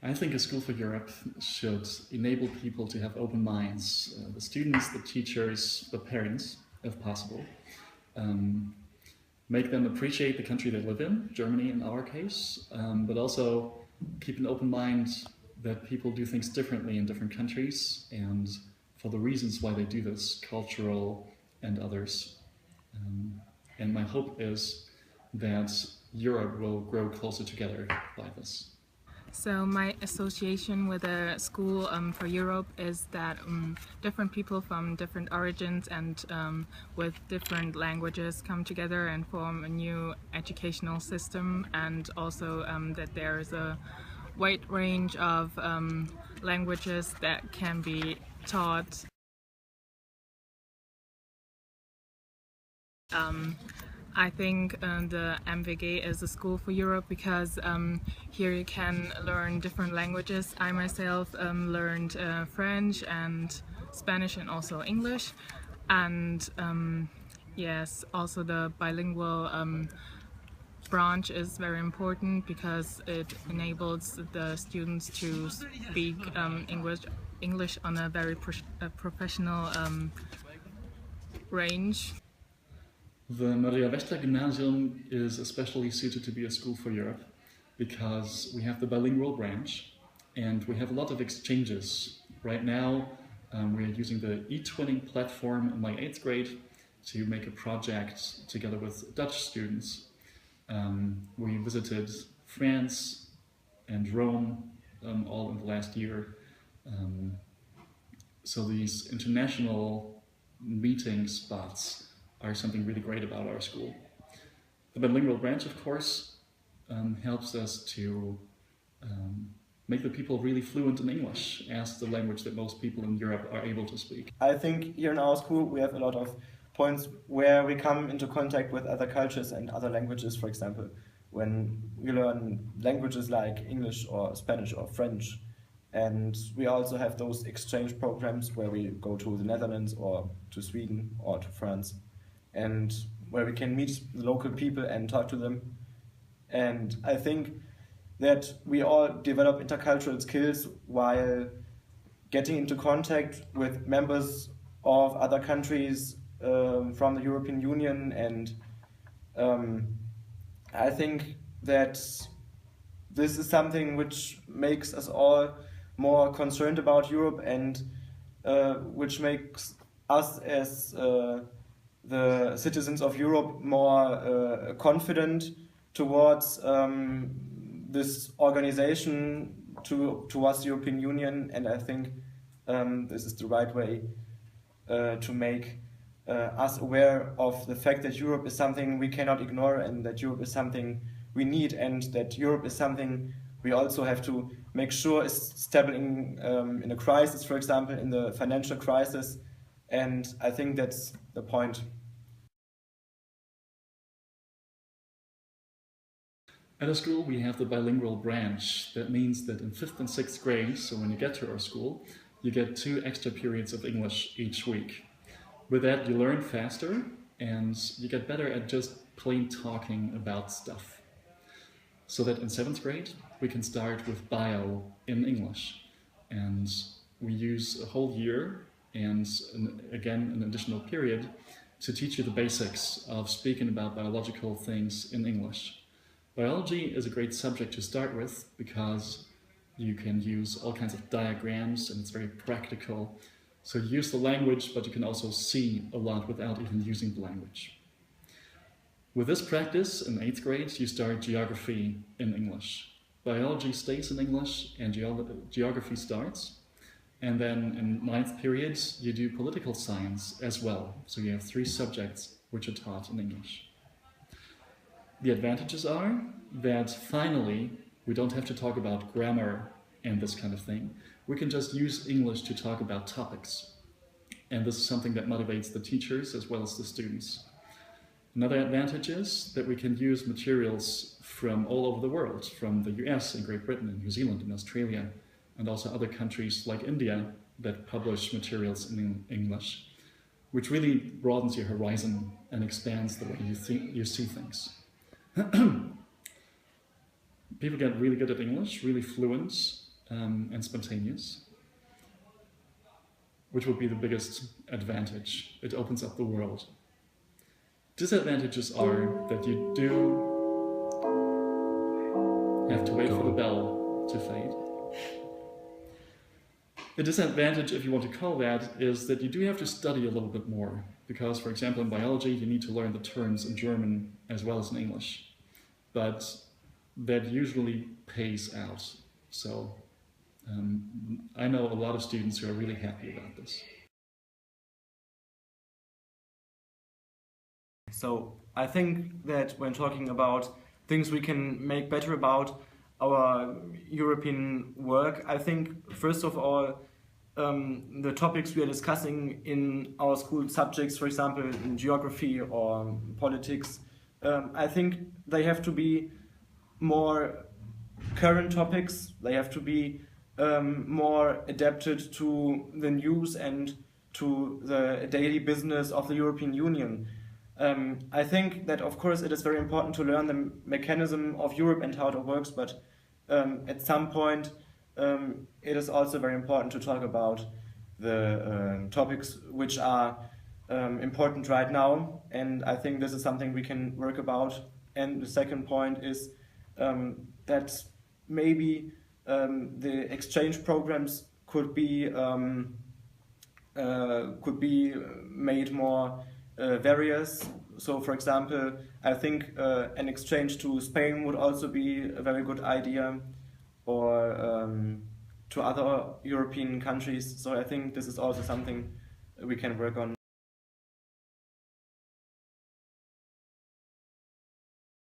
I think a school for Europe should enable people to have open minds, the students, the teachers, the parents, if possible. Um, Make them appreciate the country they live in, Germany in our case, but also keep an open mind that people do things differently in different countries and for the reasons why they do this, cultural and others. Um, and my hope is that Europe will grow closer together by this. So my association with a school for Europe is that different people from different origins and with different languages come together and form a new educational system, and also that there is a wide range of languages that can be taught. I think the MVG is a school for Europe because here you can learn different languages. I myself learned French and Spanish and also English, and yes, also the bilingual branch is very important because it enables the students to speak English on a very professional range. The Maria-Wächtler-Gymnasium is especially suited to be a school for Europe because we have the bilingual branch and we have a lot of exchanges. Right now, we're using the e-twinning platform in my 8th grade to make a project together with Dutch students. We visited France and Rome all in the last year. So these international meeting spots are something really great about our school. The bilingual branch, of course, helps us to make the people really fluent in English as the language that most people in Europe are able to speak. I think here in our school we have a lot of points where we come into contact with other cultures and other languages, for example, when we learn languages like English or Spanish or French. And we also have those exchange programs where we go to the Netherlands or to Sweden or to France, and where we can meet the local people and talk to them. And I think that we all develop intercultural skills while getting into contact with members of other countries from the European Union, and I think that this is something which makes us all more concerned about Europe, and which makes us as the citizens of Europe more confident towards this organization, towards the European Union. And I think this is the right way to make us aware of the fact that Europe is something we cannot ignore, and that Europe is something we need, and that Europe is something we also have to make sure is stable in a crisis, for example, in the financial crisis. And I think that's the point. At our school, we have the bilingual branch. That means that in 5th and 6th grade, so when you get to our school, you get 2 extra periods of English each week. With that, you learn faster and you get better at just plain talking about stuff. So that in 7th grade, we can start with bio in English. And we use a whole year and again an additional period to teach you the basics of speaking about biological things in English. Biology is a great subject to start with because you can use all kinds of diagrams and it's very practical. So you use the language, but you can also see a lot without even using the language. With this practice in 8th grade, you start geography in English. Biology stays in English and geography starts. And then in 9th period, you do political science as well. So you have 3 subjects which are taught in English. The advantages are that finally we don't have to talk about grammar and this kind of thing. We can just use English to talk about topics. And this is something that motivates the teachers as well as the students. Another advantage is that we can use materials from all over the world, from the US and Great Britain and New Zealand and Australia, and also other countries like India that publish materials in English, which really broadens your horizon and expands the way you see things. People get really good at English, really fluent, and spontaneous, which would be the biggest advantage. It opens up the world. Disadvantages are that you do have to wait for the bell to fade. The disadvantage, if you want to call that, is that you do have to study a little bit more, because, for example, in biology, you need to learn the terms in German as well as in English. But that usually pays out. So I know a lot of students who are really happy about this. So I think that when talking about things we can make better about our European work, I think first of all the topics we are discussing in our school subjects, for example in geography or politics, I think they have to be more current topics. They have to be more adapted to the news and to the daily business of the European Union. I think that, of course, it is very important to learn the mechanism of Europe and how it works, but at some point it is also very important to talk about the topics which are important right now, and I think this is something we can work about. And the second point is that maybe the exchange programs could be made more various. So, for example, I think an exchange to Spain would also be a very good idea, or to other European countries. So I think this is also something we can work on.